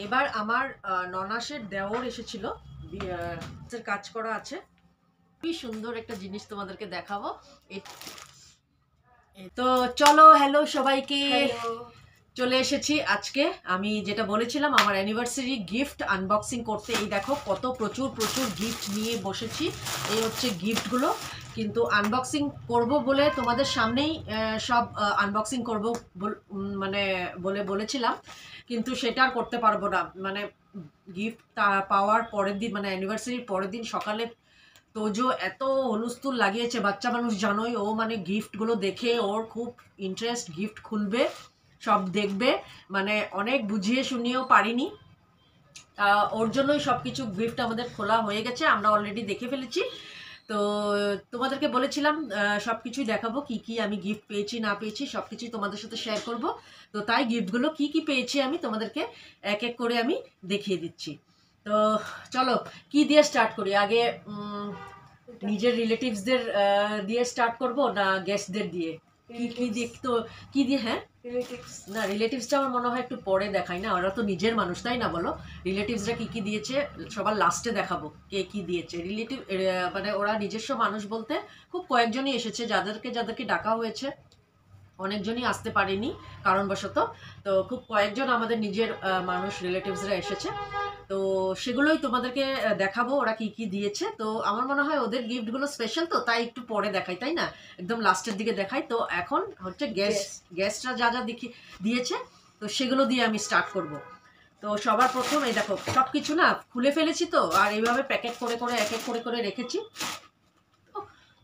এবার আমার ননাসের দেওর এসেছিল, কাজ করা আছে, খুবই সুন্দর একটা জিনিস তোমাদেরকে দেখাবো। তো চলো, হ্যালো সবাইকে, চলে এসেছি আজকে। আমি যেটা বলেছিলাম আমার অ্যানিভার্সারি গিফট আনবক্সিং করতে, এই দেখো কত প্রচুর প্রচুর গিফট নিয়ে বসেছি। এই হচ্ছে গিফটগুলো, কিন্তু আনবক্সিং করব বলে তোমাদের সামনেই সব আনবক্সিং করব মানে বলেছিলাম, কিন্তু সেটা আর করতে পারবো না। মানে গিফট পাওয়ার পরের দিন, মানে অ্যানিভার্সারির পরের দিন সকালে তোজো এত হুলস্থুল লাগিয়েছে, বাচ্চা মানুষ জানোই, ও মানে গিফটগুলো দেখে ওর খুব ইন্টারেস্ট, গিফট খুলবে, সব দেখবে, মানে অনেক বুঝিয়ে শুনিয়েও পারিনি। ওর জন্যই সব কিছু গিফট আমাদের খোলা হয়ে গেছে, আমরা অলরেডি দেখে ফেলেছি। তো তোমাদেরকে বলেছিলাম সব কিছুই দেখাবো, কি কি আমি গিফট পেয়েছি না পেয়েছি সব কিছুই তোমাদের সাথে শেয়ার করব। তো তাই গিফটগুলো কি কি পেয়েছি আমি তোমাদেরকে এক এক করে আমি দেখিয়ে দিচ্ছি। তো চলো, কি দিয়ে স্টার্ট করি আগে? নিজের রিলেটিভসদের দিয়ে স্টার্ট করব না গেস্টদের দিয়ে? কি দেখতো, কি দিয়ে? হ্যাঁ, না, রিলেটিভসটা আমার মনে হয় একটু পরে দেখাই না, ওরা তো নিজের মানুষ, তাই না বলো? রিলেটিভসরা কি কি দিয়েছে সবার লাস্টে দেখাবো, কে কি দিয়েছে। রিলেটিভ মানে ওরা নিজস্ব মানুষ বলতে খুব কয়েকজনই এসেছে, যাদেরকে ডাকা হয়েছে, অনেকজনই আসতে পারেনি কারণবশত। তো খুব কয়েকজন আমাদের নিজের মানুষ, রিলেটিভসরা এসেছে। তো সেগুলোই তোমাদেরকে দেখাবো ওরা কি কি দিয়েছে। তো আমার মনে হয় ওদের গিফটগুলো স্পেশাল, তো তাই একটু পরে দেখাই, তাই না? একদম লাস্টের দিকে দেখাই। তো এখন হচ্ছে গেস্টরা যা যা দিয়েছে, তো সেগুলো দিয়ে আমি স্টার্ট করব। তো সবার প্রথম এই দেখো, সব কিছু না খুলে ফেলেছি, তো আর এইভাবে প্যাকেট করে করে এক এক করে করে রেখেছি।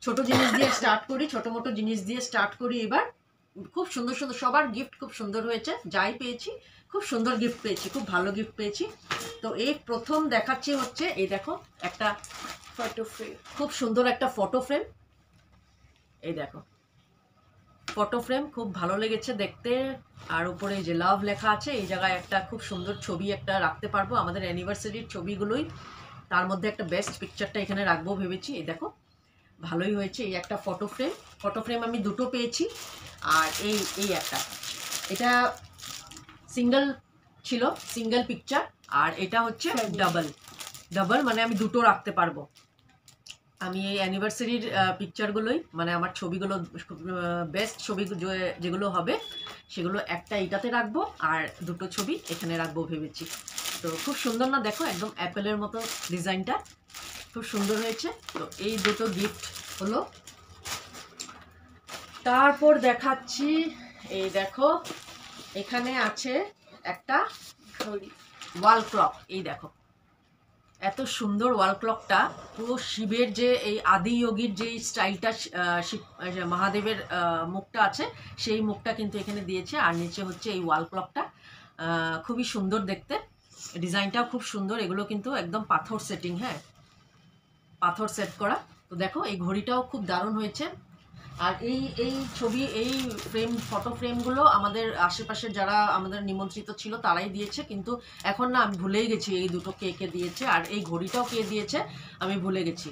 ছোট জিনিস দিয়ে স্টার্ট করি, ছোট মোটো জিনিস দিয়ে স্টার্ট করি এবার। খুব সুন্দর সুন্দর সবার গিফট খুব সুন্দর হয়েছে, যাই পেয়েছি খুব সুন্দর গিফট পেয়েছি, খুব ভালো গিফট পেয়েছি। তো এই প্রথম দেখাচ্ছি হচ্ছে এই দেখো একটা ফটো ফ্রেম, খুব সুন্দর একটা ফটো ফ্রেম। এই দেখো ফটো ফ্রেম, খুব ভালো লেগেছে দেখতে। আর উপরে যে লাভ লেখা আছে, এই জায়গায় একটা খুব সুন্দর ছবি একটা রাখতে পারবো, আমাদের অ্যানিভার্সারির ছবিগুলোই, তার মধ্যে একটা বেস্ট পিকচারটা এখানে রাখবো ভেবেছি। এই দেখো ভালোই হয়েছে। এই একটা ফটো ফ্রেম আমি দুটো পেয়েছি। আর এই একটা, এটা সিঙ্গেল ছিল, সিঙ্গেল পিকচার। আর এটা হচ্ছে ডাবল, মানে আমি দুটো রাখতে পারবো। আমি এই অ্যানিভার্সারির পিকচারগুলোই, মানে আমার ছবিগুলো, বেস্ট ছবি যেগুলো হবে সেগুলো একটা এইটাতে রাখবো, আর দুটো ছবি এখানে রাখবো ভেবেছি। তো খুব সুন্দর না, দেখো একদম অ্যাপেলের মতো ডিজাইনটা, খুব সুন্দর হয়েছে। তো এই দুটো গিফট হলো। তারপর দেখাচ্ছি, এই দেখো এখানে আছে একটা ওয়াল ক্লক। এই দেখো এত সুন্দর ওয়াল ক্লকটা, পুরো শিবের যে এই আদি যোগীর যে স্টাইলটা, শিব মহাদেবের মুখটা আছে, সেই মুখটা কিন্তু এখানে দিয়েছে। আর নিচে হচ্ছে এই ওয়াল ক্লকটা, খুবই সুন্দর দেখতে, ডিজাইনটাও খুব সুন্দর। এগুলো কিন্তু একদম পাথর সেটিং, হ্যাঁ, পাথর সেট করা। তো দেখো এই ঘড়িটাও খুব দারুণ হয়েছে। আর এই ছবি, এই ফটো ফ্রেমগুলো আমাদের আশেপাশে যারা আমাদের নিমন্ত্রিত ছিল তারাই দিয়েছে, কিন্তু এখন না আমি ভুলেই গেছি এই দুটো কে দিয়েছে, আর এই ঘড়িটাও কে দিয়েছে আমি ভুলে গেছি।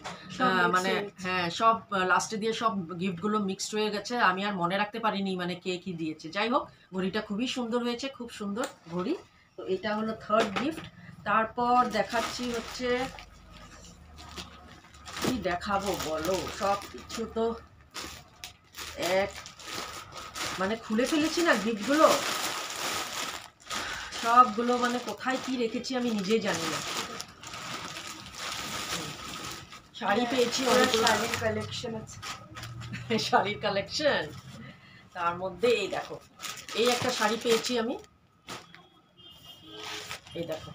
মানে হ্যাঁ, সব লাস্টে দিয়ে সব গিফটগুলো মিক্সড হয়ে গেছে, আমি আর মনে রাখতে পারিনি মানে কে কি দিয়েছে। যাই হোক, ঘড়িটা খুবই সুন্দর হয়েছে, খুব সুন্দর ঘড়ি। তো এটা হলো থার্ড গিফট। তারপর দেখাচ্ছি হচ্ছে, কি দেখাবো বলো, সব কিছু তো এক মানে খুলে ফেলেছি না গিফটগুলো সবগুলো, মানে কোথায় কি রেখেছি আমি নিজেই জানি না। শাড়ি পেয়েছি, শাড়ির কালেকশন আছে, শাড়ির কালেকশন। তার মধ্যে এই দেখো, এই একটা শাড়ি পেয়েছি আমি, এই দেখো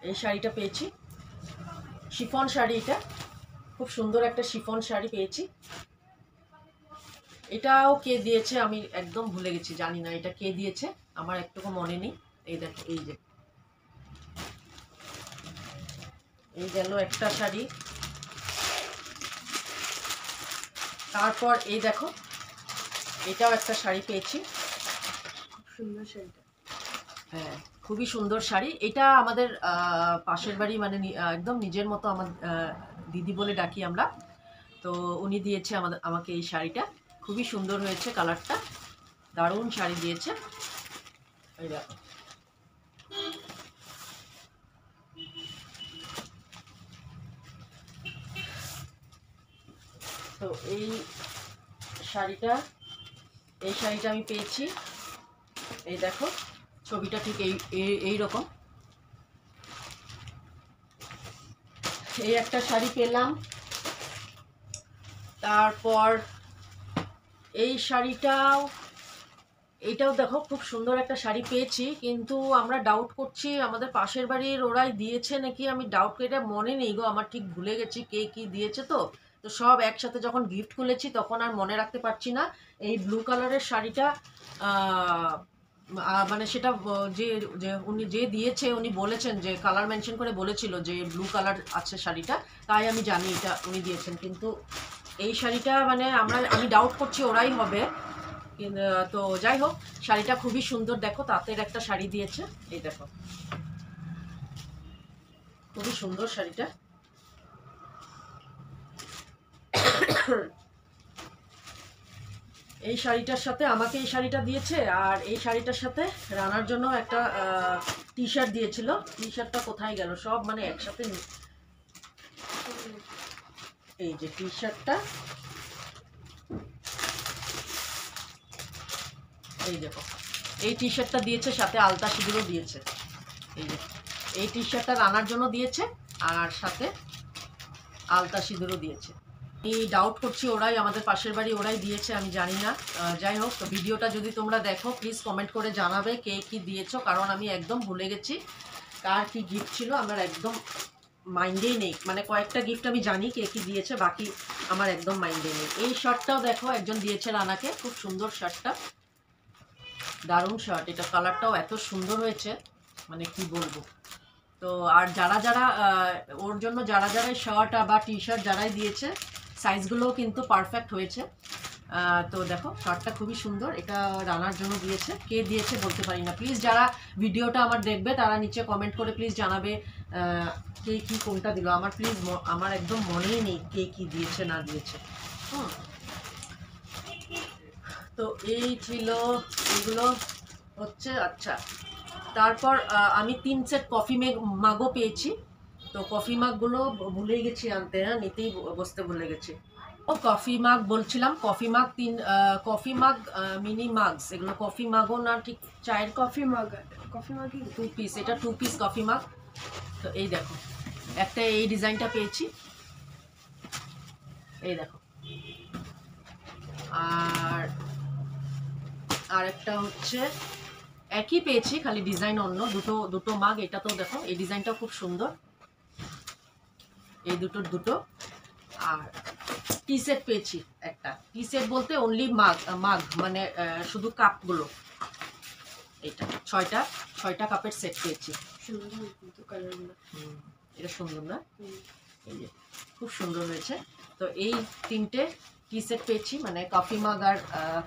এই শাড়িটা পেয়েছি, শিফন শাড়ি, এটা খুব সুন্দর একটা শিফন শাড়ি পেয়েছি। এটাও কে দিয়েছে আমি একদম ভুলে গেছি, জানি না এটা কে দিয়েছে, আমার একটুকু মনে নেই। এই দেখো, এই যে এই গেল একটা শাড়ি। তারপর এই দেখো এটাও একটা শাড়ি পেয়েছি, খুব সুন্দর শাড়িটা, হ্যাঁ খুবই সুন্দর শাড়ি। এটা আমাদের পাশের বাড়ি, মানে একদম নিজের মতো, আমার দিদি বলে ডাকি আমরা। তো উনি দিয়েছে আমাকে এই শাড়িটা, খুবই সুন্দর হয়েছে, কালারটা দারুণ শাড়ি দিয়েছে। এই দেখো তো এই শাড়িটা আমি পেয়েছি। এই দেখো ছবিটা ঠিক এই রকম। এই একটা শাড়ি পেলাম। তারপর এই শাড়িটাও, এইটাও দেখো খুব সুন্দর একটা শাড়ি পেয়েছি, কিন্তু আমরা ডাউট করছি আমাদের পাশের বাড়ির ওরাই দিয়েছে নাকি, আমি ডাউট করে, এটা মনে নেই গো আমার, ঠিক ভুলে গেছি কে কি দিয়েছে। তো তো সব একসাথে যখন গিফট খুলেছি তখন আর মনে রাখতে পারছি না। এই ব্লু কালারের শাড়িটা মানে সেটা যে উনি যে দিয়েছে উনি বলেছেন, যে কালার মেনশন করে বলেছিল যে ব্লু কালার আছে শাড়িটা, তাই আমি জানি এটা উনি দিয়েছেন। কিন্তু এই শাড়িটা মানে আমি ডাউট করছি ওরাই হবে। তো যাই হোক, শাড়িটা খুবই সুন্দর। দেখো তাঁতের একটা শাড়ি দিয়েছে, এই দেখো খুবই সুন্দর শাড়িটা। এই শাড়িটার সাথে আমাকে এই শাড়িটা দিয়েছে, আর এই শাড়িটার সাথে রানার জন্য একটা টি শার্ট দিয়েছিল। টি শার্টটা কোথায় গেল, সব মানে একসাথে। এই যে টি শার্টটা, এই দেখো এই টি শার্টটা দিয়েছে, সাথে আলতা সিঁদুরও দিয়েছে। এই যে এই টি শার্টটা রানার জন্য দিয়েছে, আর সাথে আলতা সিঁদুরও দিয়েছে। এই ডাউট করছি ওরাই, আমাদের পাশের বাড়ি ওরাই দিয়েছে, আমি জানি না। যাই হোক, তো ভিডিওটা যদি তোমরা দেখো প্লিজ কমেন্ট করে জানাবে কে কি দিয়েছো, কারণ আমি একদম ভুলে গেছি কার কি গিফট ছিল, আমার একদম মাইন্ডেই নেই। মানে কয়েকটা গিফট আমি জানি কে কি দিয়েছে, বাকি আমার একদম মাইন্ডে নেই। এই শার্টটাও দেখো একজন দিয়েছে রানাকে, খুব সুন্দর শার্টটা, দারুণ শার্ট। এটা কালারটাও এত সুন্দর হয়েছে, মানে কি বলবো। তো আর যারা যারা ওর জন্য যারা যারা শার্ট বা টি শার্ট যারাই দিয়েছে, সাইজগুলোও কিন্তু পারফেক্ট হয়েছে। তো দেখো শার্টটা খুবই সুন্দর, এটা রানার জন্য দিয়েছে। কে দিয়েছে বলতে পারি না। প্লিজ যারা ভিডিওটা আমার দেখবে তারা নিচে কমেন্ট করে প্লিজ জানাবে কে কি কোনটা দিল। আমার প্লিজ আমার একদম মনেই নেই কে কি দিয়েছে না দিয়েছে। তো এই ছিল, এগুলো হচ্ছে। আচ্ছা, তারপর আমি 3 সেট কফি মাগও পেয়েছি। তো কফি মাগগুলো ভুলে গেছি আনতে, হ্যাঁ নিতেই বসতে ভুলে গেছি। ও কফি মাগ বলছিলাম, কফি মাগ 3 কফি মাগ মিনি মাগস, এগুলো কফি মাগও না, ঠিক চায়ের কফি মাগ 2 পিস, এটা 2 পিস কফি মাগ। তো এই দেখো একটা এই ডিজাইনটা পেয়েছি, এই দেখো। আর একটা হচ্ছে একই পেয়েছি, খালি ডিজাইন অন্য, দুটো মাগ। এটা তো দেখো এই ডিজাইনটা খুব সুন্দর, এই দুটো। আর টি সেট পেয়েছি একটা, টি সেট বলতে অনলি মাগ মানে শুধু কাপগুলো। এটা 6টা কাপের সেট পেয়েছি। এটা সুন্দর না, এই যে খুব সুন্দর হয়েছে। তো এই 3টে টি সেট পেয়েছি, মানে কফি মাগ আর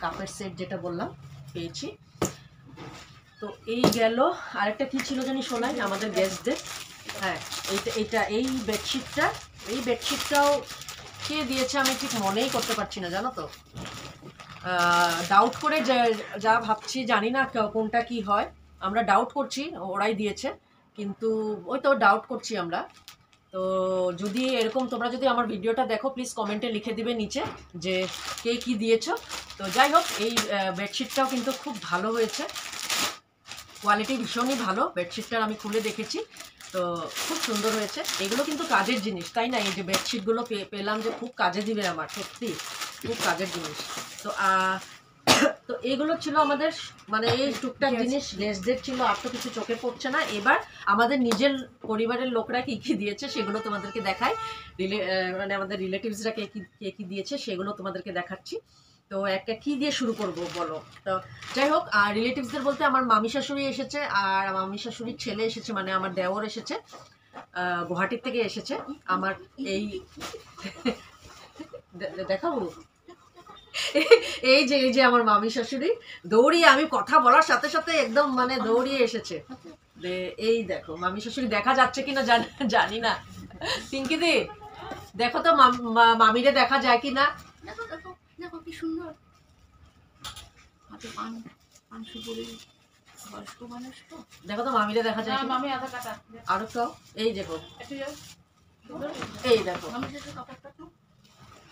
কাপের সেট যেটা বললাম পেয়েছি। তো এই গেল। আরেকটা কি ছিল জানি শোনাই আমাদের গেস্টদের, হ্যাঁ এই বেডশিটটাও কে দিয়েছে আমি ঠিক মনেই করতে পারছি না, জানো তো। ডাউট করে যা ভাবছি, জানি না কোনটা কি হয়, আমরা ডাউট করছি ওরাই দিয়েছে, কিন্তু ওই তো ডাউট করছি আমরা। তো যদি এরকম তোমরা যদি আমার ভিডিওটা দেখো প্লিজ কমেন্টে লিখে দিবে নিচে যে কে কি দিয়েছো। তো যাই হোক, এই বেডশিটটাও কিন্তু খুব ভালো হয়েছে, কোয়ালিটি ভীষণই ভালো। বেডশিটটার আমি খুলে দেখেছি, তো খুব সুন্দর হয়েছে। এগুলো কিন্তু কাজের জিনিস, তাই না? এই যে বেডশিটগুলো পেলাম, যে খুব কাজে দিবে আমার, সত্যি খুব কাজের জিনিস। তো তো এগুলো ছিল আমাদের, মানে এই টুকটাক জিনিস গেস্টদের ছিল, আর তো কিছু চোখে পড়ছে না। এবার আমাদের নিজের পরিবারের লোকরা কি কি দিয়েছে সেগুলো তোমাদেরকে দেখাই, মানে আমাদের রিলেটিভসরা কে কি দিয়েছে সেগুলো তোমাদেরকে দেখাচ্ছি। তো একটা কি দিয়ে শুরু করব বলো? তো যাই হোক, রিলেটিভসদের বলতে আমার মামি শাশুড়ি এসেছে, আর মামি শাশুড়ির ছেলে এসেছে, মানে আমার দেওর এসেছে, গুয়াহাটির থেকে এসেছে। আমার এই দেখাবো, এই যে আমার মামি শাশুড়ি দৌড়িয়ে, আমি কথা বলার সাথে সাথে একদম মানে দৌড়িয়ে এসেছে। এই দেখো মামি শাশুড়ি, দেখা যাচ্ছে কিনা জানি না। পিঙ্কি দি দেখো তো মামিরে দেখা যায় কিনা। দেখো কি সুন্দর, হাতে পান সুপুরি, বয়স্ক মানুষ তো। দেখো তো মামিরে দেখা যায়, মামি আধা কাটা আরো তো। এই দেখো, এই দেখো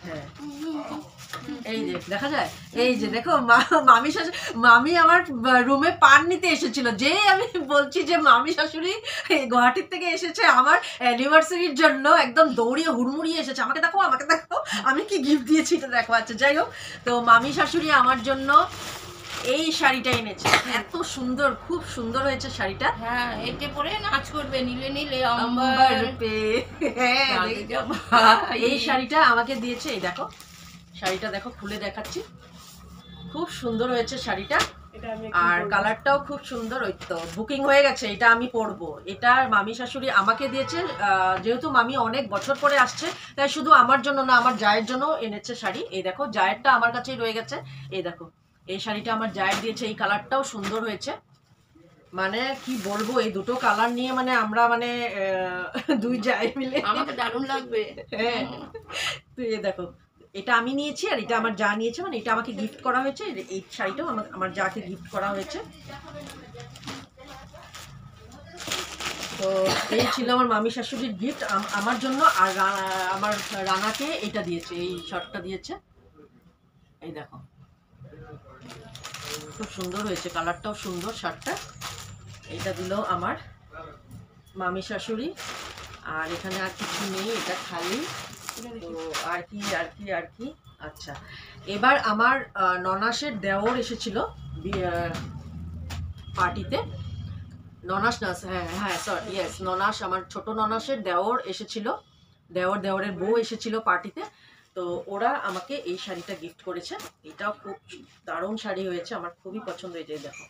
হ্যাঁ এই যে দেখা যায়, এই যে দেখো মামি আমার রুমে পান নিতে এসেছিল, যে আমি বলছি যে মামি শাশুড়ি গুয়াহাটির থেকে এসেছে আমার অ্যানিভার্সারির জন্য, একদম দৌড়িয়ে হুড়মুড়িয়ে এসেছে, আমাকে দেখো আমি কি গিফট দিয়েছি এটা দেখো। আচ্ছা যাই হোক, তো মামি শাশুড়ি আমার জন্য এই শাড়িটা এনেছে, এত সুন্দর, খুব সুন্দর হয়েছে শাড়িটা। হ্যাঁ, এতে পরে নাচ করবে নীলে নীলে আম্বার পে। এই শাড়িটা আমাকে দিয়েছে, এই দেখো শাড়িটা দেখো, খুলে দেখাচ্ছি, খুব সুন্দর হয়েছে শাড়িটা, আর কালারটাও খুব সুন্দর। ওই তো বুকিং হয়ে গেছে, এটা আমি পরবো। এটা মামি শাশুড়ি আমাকে দিয়েছে, যেহেতু মামি অনেক বছর পরে আসছে, তাই শুধু আমার জন্য না, আমার জায়ের জন্য এনেছে শাড়ি। এই দেখো জায়েরটা আমার কাছেই রয়ে গেছে, এই দেখো এই শাড়িটা আমার জায়ের দিয়েছে, এই কালারটাও সুন্দর হয়েছে। মানে কি বলবো, এই দুটো কালার নিয়ে মানে আমরা মানে দুই জায় মিলে আমাকে দারুণ লাগবে। হ্যাঁ, তো এই দেখো এটা আমি নিয়েছি, আর এটা আমার যা নিয়েছে, মানে এটা আমাকে গিফট করা হয়েছে, এই শাড়িটাও আমার যাকে গিফট করা হয়েছে। তো এই ছিল আমার মামি শাশুড়ির গিফট আমার জন্য। আর আমার রানাকে এটা দিয়েছে, এই শার্টটা দিয়েছে, এই দেখো খুব সুন্দর হয়েছে, কালারটাও সুন্দর শার্টটা। এটা দিল আমার মামি শাশুড়ি। আর এখানে আর কিছু নেই, এটা খালি। তো আর কি আচ্ছা, এবার আমার ননাসের দেওর এসেছিল পার্টিতে। ননাস না, হ্যাঁ সরি, ইয়েস ননাস, আমার ছোট ননাসের দেওর এসেছিল, দেওরের বউ এসেছিল পার্টিতে। তো ওরা আমাকে এই শাড়িটা গিফট করেছে, এটাও খুব দারুণ শাড়ি হয়েছে, আমার খুবই পছন্দ হয়েছে। দেখো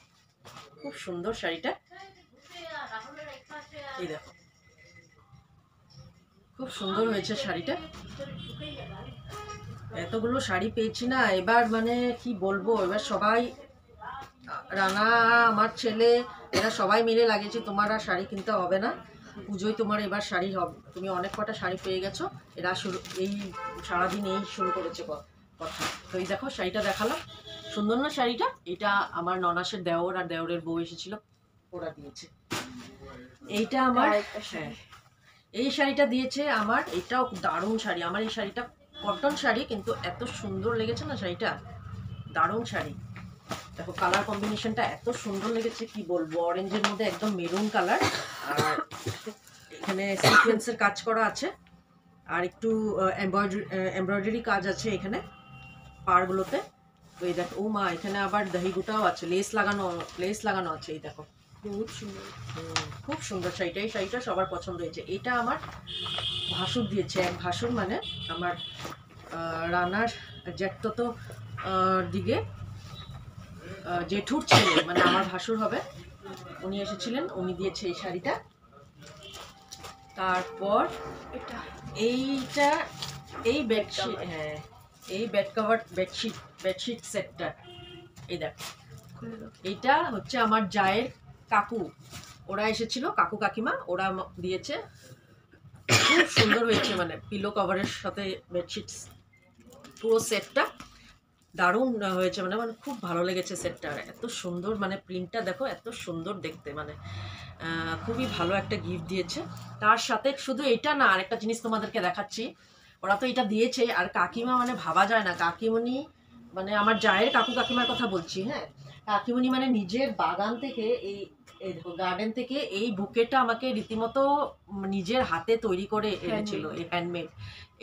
খুব সুন্দর শাড়িটা, এই দেখো খুব সুন্দর হয়েছে শাড়িটা। এতগুলো শাড়ি পেয়েছি না এবার, মানে কি বলবো, এবার সবাই, রানা, আমার ছেলে, এরা সবাই মিলে লাগিয়েছে তোমার আর শাড়ি কিনতে হবে না, পুজোয় তোমার এবার শাড়ি হবে, তুমি অনেক কটা শাড়ি পেয়ে গেছো। এরা এই সারাদিন এই শুরু করেছে কথা। তো এই দেখো শাড়িটা দেখালাম, সুন্দর না শাড়িটা? এটা আমার ননাসের দেওর আর দেওরের বউ এসেছিল, ওরা দিয়েছে। এইটা আমার, হ্যাঁ এই শাড়িটা দিয়েছে আমার, এটাও দারুণ শাড়ি। আমার এই শাড়িটা কটন শাড়ি, কিন্তু এত সুন্দর লেগেছে না শাড়িটা, দারুণ শাড়ি। দেখো কালার কম্বিনেশনটা এত সুন্দর লেগেছে, কি বলবো, অরেঞ্জের মধ্যে একদম মেরুন কালার, আর এখানে সিকোয়েন্সের কাজ করা আছে, আর একটু এমব্রয়ডারি কাজ আছে এখানে পাড়গুলোতে। তো এই দেখো, ও মা, এখানে আবার দহিগুটাও আছে, লেস লাগানো আছে, এই দেখো বহুত সুন্দর, খুব সুন্দর শাড়িটা। এই শাড়িটা সবার পছন্দ হয়েছে। এটা আমার ভাসুর দিয়েছে, এক ভাসুর, মানে আমার রানার জ্যাঠতো দিকে জেঠুর ছেলে, মানে আমার ভাসুর হবে, উনি এসেছিলেন, উনি দিয়েছে এই শাড়িটা। তারপর এইটা, এই বেডশিট, হ্যাঁ এই বেডশিট সেটটা, এই দেখো এইটা হচ্ছে আমার জায়ের কাকু, ওরা এসেছিল, কাকু কাকিমা, ওরা দিয়েছে, খুব সুন্দর হয়েছে, মানে পিলো কভারের সাথে বেডশিট পুরো সেটটা দারুণ হয়েছে, মানে খুব ভালো লেগেছে সেটটা, এত সুন্দর, মানে প্রিন্টটা দেখো এত সুন্দর দেখতে, মানে খুবই ভালো একটা গিফট দিয়েছে। তার সাথে শুধু এটা না, আরেকটা জিনিস তোমাদেরকে দেখাচ্ছি, ওরা তো এটা দিয়েছে, আর কাকিমা, মানে ভাবা যায় না, কাকিমণি, মানে আমার জায়ের কাকু কাকিমার কথা বলছি, হ্যাঁ কাকিমণি মানে নিজের বাগান থেকে, এই গার্ডেন থেকে এই বুকেটা আমাকে রীতিমতো নিজের হাতে তৈরি করে এনেছিল, এই হ্যান্ডমেড।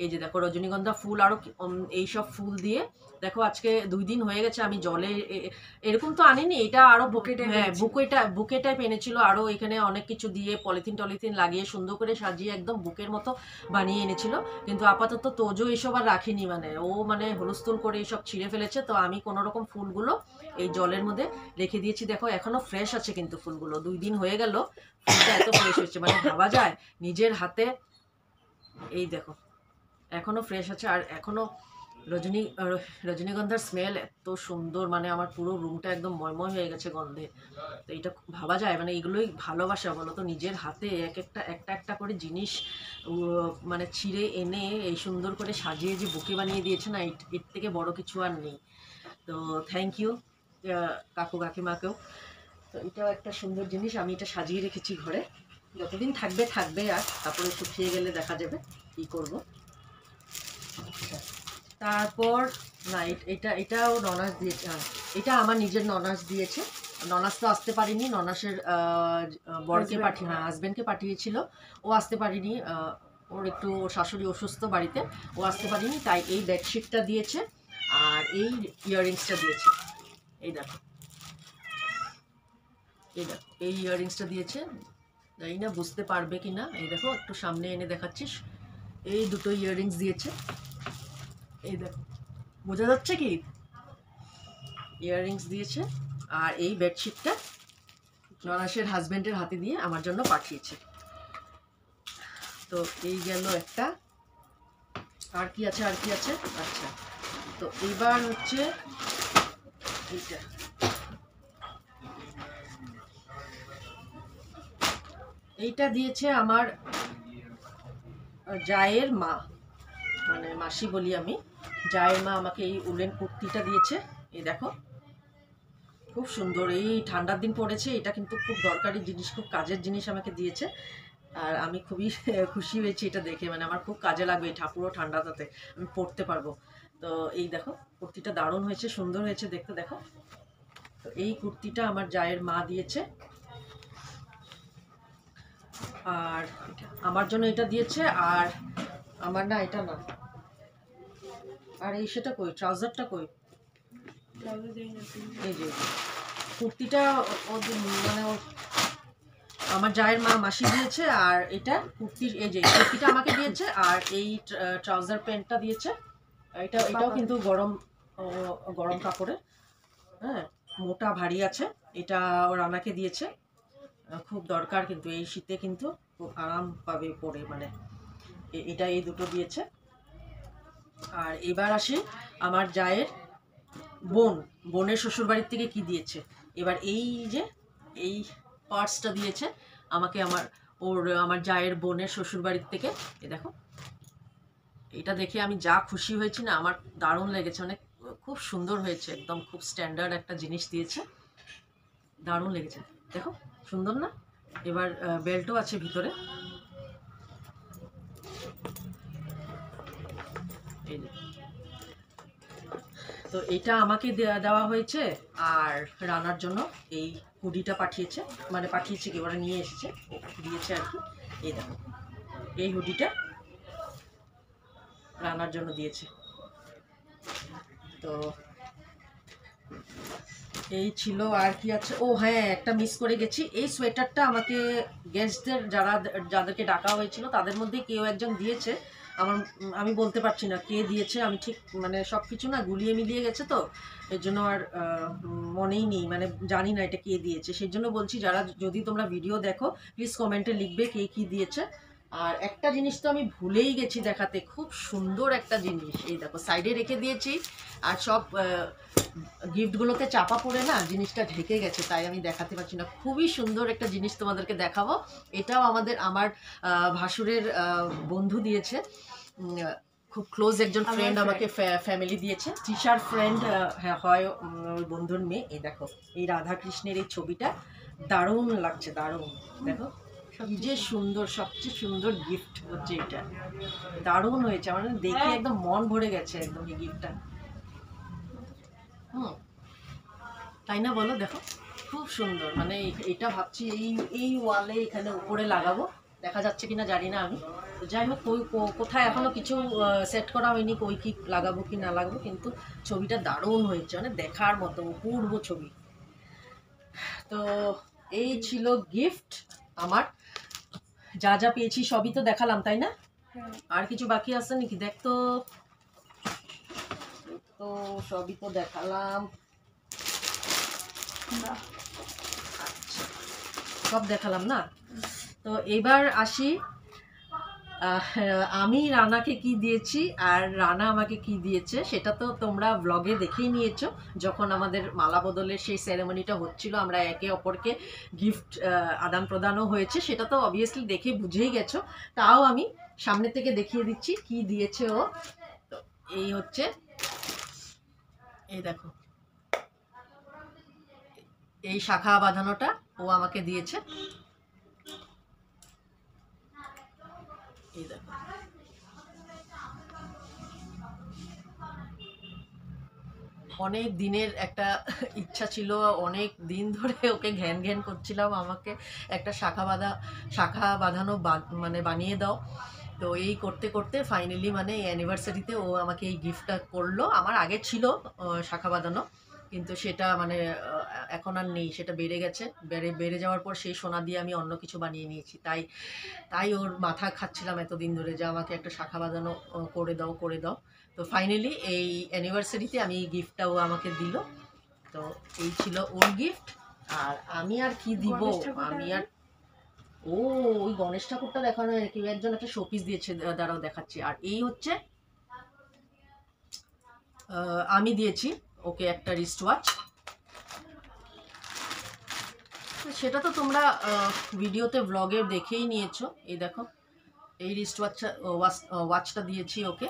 এই যে দেখো রজনীগন্ধা ফুল, আরো এইসব ফুল দিয়ে, দেখো আজকে 2 দিন হয়ে গেছে আমি জলে, এরকম তো আনিনি, এটা আরো বুকে টাইপ এনেছিল, আরো এখানে অনেক কিছু দিয়ে পলিথিন লাগিয়ে সুন্দর করে সাজিয়ে একদম বুকের মতো বানিয়ে এনেছিল। কিন্তু আপাতত তোজো এসব আর রাখিনি, মানে ও মানে হুলস্থুল করে এসব ছিঁড়ে ফেলেছে। তো আমি কোনো রকম ফুলগুলো এই জলের মধ্যে রেখে দিয়েছি, দেখো এখনো ফ্রেশ আছে, কিন্তু ফুলগুলো 2 দিন হয়ে গেল, ফুলটা এত ফ্রেশ হচ্ছে, মানে ভাবা যায় নিজের হাতে, এই দেখো এখনো ফ্রেশ আছে, আর এখনো রজনীগন্ধার স্মেল এত সুন্দর, মানে আমার পুরো রুমটা একদম ময়ময় হয়ে গেছে গন্ধে। তো এটা ভাবা যায়, মানে এগুলোই ভালোবাসা বলো তো, নিজের হাতে একটা করে জিনিস মানে ছিঁড়ে এনে এই সুন্দর করে সাজিয়ে যে বুকে বানিয়ে দিয়েছে না, এর থেকে বড় কিছু আর নেই। তো থ্যাংক ইউ কাকু কাকিমাকেও। তো এটাও একটা সুন্দর জিনিস, আমি এটা সাজিয়ে রেখেছি ঘরে, যতদিন থাকবে, আর তারপরে শুকিয়ে গেলে দেখা যাবে কি করব। তারপর না, এটাও ননাস দিয়েছে। হ্যাঁ, এটা আমার নিজের ননাস দিয়েছে। ননাস তো আসতে পারিনি, ননাসের বরকে পাঠিয়ে, হ্যাঁ হাজবেন্ডকে পাঠিয়েছিল, ও আসতে পারিনি। ওর একটু ওর শাশুড়ি অসুস্থ বাড়িতে, ও আসতে পারিনি, তাই এই বেডশিটটা দিয়েছে আর এই ইয়াররিংসটা দিয়েছে। এই দেখো, এই ইয়াররিংসটা দিয়েছে। জানি না বুঝতে পারবে কি না, এই দেখো একটু সামনে এনে দেখাচ্ছিস। এই দুটো ইয়াররিংস দিয়েছে, এই দেখো বোঝা যাচ্ছে কি, ইয়াররিংস দিয়েছে। আর এই বেডশিটটা ননাসের হাজবেন্ডের হাতে দিয়ে আমার জন্য পাঠিয়েছে। তো এই গেল একটা। আর কি আছে, আর কি আছে? আচ্ছা, তো এবার হচ্ছে এইটা, এইটা দিয়েছে আমার জায়ের মা, মানে মাসি বলি আমি। জায়ের মা আমাকে এই উলেন কুর্তিটা দিয়েছে। এই দেখো খুব সুন্দর, এই ঠান্ডার দিন পড়েছে, এটা কিন্তু খুব দরকারি জিনিস, খুব কাজের জিনিস আমাকে দিয়েছে। আর আমি খুবই খুশি হয়েছি এটা দেখে, মানে আমার খুব কাজে লাগবে এই পুরো ঠান্ডাটাতে, আমি পরতে পারবো। তো এই দেখো কুর্তিটা দারুণ হয়েছে, সুন্দর হয়েছে দেখতে, দেখো। তো এই কুর্তিটা আমার জায়ের মা দিয়েছে। আর আমার জন্য এটা দিয়েছে। আর আমার না, এটা না, আর এই সেটা কই, ট্রাউজারটা কই, এই যে কুর্তিটা মানে আমার জায়ের মা মাসি দিয়েছে। আর এটা কুর্তির, এই যে কুর্তিটা আমাকে দিয়েছে। আর এই ট্রাউজার প্যান্টটা দিয়েছে। এটাও কিন্তু গরম গরম কাপড়ের, হ্যাঁ মোটা ভারী আছে। এটা ওর আমাকে দিয়েছে, খুব দরকার কিন্তু এই শীতে, কিন্তু খুব আরাম পাবে পরে, মানে এটা এই দুটো দিয়েছে। আর এবার আসি আমার জায়ের বোনের শ্বশুরবাড়ির থেকে কি দিয়েছে। এবার এই যে এই পার্সটা দিয়েছে আমাকে আমার জায়ের বোনের শ্বশুরবাড়ির থেকে। এই দেখো, এটা দেখে আমি যা খুশি হয়েছি না, আমার দারুণ লেগেছে, মানে খুব সুন্দর হয়েছে, একদম খুব স্ট্যান্ডার্ড একটা জিনিস দিয়েছে, দারুণ লেগেছে দেখো, সুন্দর না? এবার বেল্টও আছে ভিতরে, এই যে। তো এটা আমাকে দেওয়া হয়েছে। আর রানার জন্য এই হুডিটা পাঠিয়েছে, মানে পাঠিয়েছে কি, ওরা নিয়ে এসেছে, দিয়েছে আর কি। এই দেখো এই হুডিটা রানার জন্য দিয়েছে। তো এই ছিল। আর কি আছে, ও হ্যাঁ একটা মিস করে গেছি, এই সোয়েটারটা আমাকে গেস্টদের যাদেরকে ডাকা হয়েছিল তাদের মধ্যে কেউ একজন দিয়েছে। আমি বলতে পারছি না কে দিয়েছে, আমি ঠিক মানে সব কিছু না গুলিয়ে মিলিয়ে গেছে, তো এর জন্য আর মনেই নেই, মানে জানি না এটা কে দিয়েছে। সেই জন্য বলছি, যদি তোমরা ভিডিও দেখো প্লিজ কমেন্টে লিখবে কে কি দিয়েছে। আর একটা জিনিস তো আমি ভুলেই গেছি দেখাতে, খুব সুন্দর একটা জিনিস, এই দেখো সাইডে রেখে দিয়েছি। আর সব গিফটগুলোতে চাপা পড়ে না জিনিসটা ঢেকে গেছে, তাই আমি দেখাতে পারছি না। খুবই সুন্দর একটা জিনিস তোমাদেরকে দেখাবো। এটাও আমার ভাসুরের বন্ধু দিয়েছে, খুব ক্লোজ একজন ফ্রেন্ড আমাকে ফ্যামিলি দিয়েছে, তৃষার ফ্রেন্ড হয় ওই বন্ধুর মেয়ে। এই দেখো এই রাধাকৃষ্ণের এই ছবিটা দারুণ লাগছে, দারুণ দেখো কি যে সুন্দর, সবচেয়ে সুন্দর গিফট হচ্ছে এটা, দারুণ হয়েছে, আমার দেখে একদম মন ভরে গেছে একদম এই গিফটটা। তাই না বলো? দেখো খুব সুন্দর, মানে এটা ভাবছি এই ওয়ালে এখানে উপরে লাগাবো, দেখা যাচ্ছে কিনা জানি না আমি। তো যাই হোক, কোথায় এখনো কিছু সেট করা হয়নি, কই কি লাগাবো কি না লাগাবো, কিন্তু ছবিটা দারুণ হয়েছে, মানে দেখার মতো অপূর্ব ছবি। তো এই ছিল গিফট আমার, যা যা পেয়েছি সবই তো দেখালাম, তাই না? আর কিছু বাকি আছে নাকি দেখ তো, তো সবই তো দেখালাম, আচ্ছা সব দেখালাম না। তো এবার আসি, আমি রানাকে কি দিয়েছি আর রানা আমাকে কি দিয়েছে সেটা তো তোমরা ব্লগে দেখেই নিয়েছো। যখন আমাদের মালা বদলের সেই সেরেমনিটা হচ্ছিল, আমরা একে অপরকে গিফট আদান প্রদানও হয়েছে, সেটা তো অবভিয়াসলি দেখে বুঝেই গেছো। তাও আমি সামনে থেকে দেখিয়ে দিচ্ছি কি দিয়েছে ও। তো এই হচ্ছে, এই দেখো এই শাখা বাঁধানোটা ও আমাকে দিয়েছে, এই দেখো অনেক দিনের একটা ইচ্ছা ছিল, অনেক দিন ধরে ওকে ঘ্যান ঘ্যান করছিলাম আমাকে একটা শাখা বাঁধানো মানে বানিয়ে দাও। তো এই করতে করতে ফাইনালি মানে এই অ্যানিভার্সারিতে ও আমাকে এই গিফটটা করলো। আমার আগে ছিল শাখা বাঁধানো, কিন্তু সেটা মানে এখন আর নেই, সেটা বেড়ে গেছে। বেড়ে যাওয়ার পর সেই সোনা দিয়ে আমি অন্য কিছু বানিয়ে নিয়েছি। তাই তাই ওর মাথা খাচ্ছিলাম এতদিন ধরে যে আমাকে একটা শাখা বাঁধানো করে দাও করে দাও। তো ফাইনালি এই অ্যানিভার্সারিতে আমি এই গিফটটাও আমাকে দিল। তো এই ছিল ওর গিফট। আর আমি আর কি দিব, আমি আর ও ওই গণেশ ঠাকুরটা দেখানো, কেউ একজন একটা শোপিস দিয়েছে, দাঁড়াও দেখাচ্ছি। আর এই হচ্ছে আমি দিয়েছি ওকে একটা রিস্ট ওয়াচ। সেটা তো তোমরা ভিডিওতে ব্লগে দেখেই নিয়েছো। এই দেখো এই রিস্ট ওয়াচটা দিয়েছি ওকে।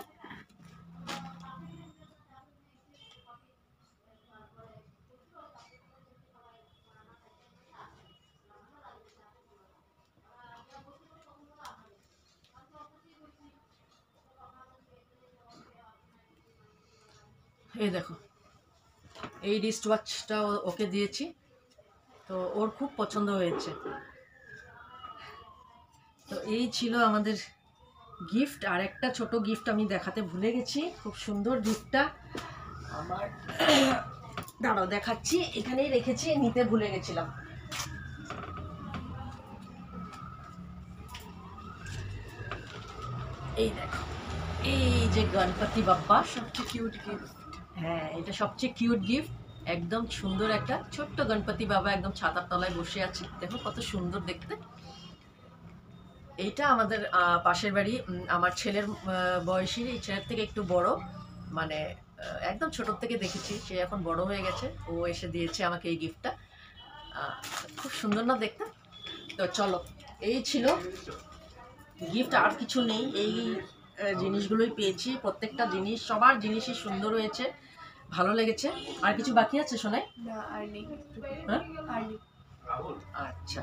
এই দেখো এই রিস্ট ওয়াচটা ওকে দিয়েছি, তো ওর খুব পছন্দ হয়েছে। তো এই ছিল আমাদের গিফট। আর একটা ছোট গিফট আমি দেখাতে ভুলে গেছি, খুব সুন্দর গিফটটা আমার। দাঁড়াও দেখাচ্ছি, এখানেই রেখেছি, নিতে ভুলে গেছিলাম। এই দেখো এই যে গণপতি বাপ্পা, সবচেয়ে কিউট গিফট। হ্যাঁ, এটা সবচেয়ে কিউট গিফট। একদম সুন্দর একটা ছোট্ট গণপতি বাবা একদম ছাতার তলায় বসে আছে, দেখো কত সুন্দর দেখতে। এইটা আমাদের পাশের বাড়ি আমার ছেলের বয়সী, এই ছেলের থেকে একটু বড়, মানে একদম ছোট থেকে দেখেছি, সে এখন বড় হয়ে গেছে, ও এসে দিয়েছে আমাকে এই গিফটটা। খুব সুন্দর না দেখতে? তো চলো, এই ছিল গিফট, আর কিছু নেই। এই জিনিসগুলোই পেয়েছি, প্রত্যেকটা জিনিস সবার জিনিসই সুন্দর হয়েছে, ভালো লেগেছে। আর কিছু বাকি আছে শোনাই? না আর নেই। হ্যাঁ আর নেই। আচ্ছা,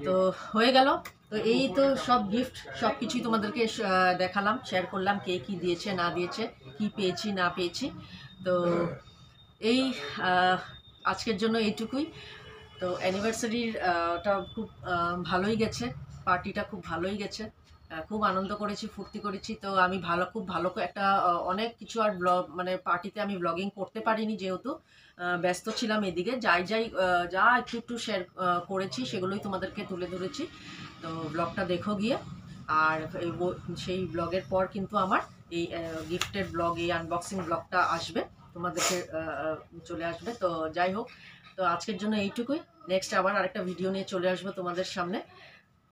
তো হয়ে গেল। তো এই তো সব গিফট, সব কিছুই তোমাদেরকে দেখালাম, শেয়ার করলাম, কে কি দিয়েছে না দিয়েছে, কি পেয়েছি না পেয়েছি। তো এই আজকের জন্য এইটুকুই। তো অ্যানিভার্সারিটা খুব ভালোই গেছে, পার্টিটা খুব ভালোই গেছে, খুব আনন্দ করেছি, ফুর্তি করেছি। তো আমি খুব ভালো একটা অনেক কিছু আর মানে পার্টিতে আমি ব্লগিং করতে পারিনি, যেহেতু ব্যস্ত ছিলাম এদিকে। যা একটু শেয়ার করেছি সেগুলোই তোমাদেরকে তুলে ধরেছি। তো ব্লগটা দেখো গিয়ে। আর সেই ব্লগের পর কিন্তু আমার এই গিফটের ব্লগ, এই আনবক্সিং ব্লগটা আসবে, তোমাদেরকে চলে আসবে। তো যাই হোক, তো আজকের জন্য এইটুকুই। নেক্সট আবার আরেকটা ভিডিও নিয়ে চলে আসবো তোমাদের সামনে।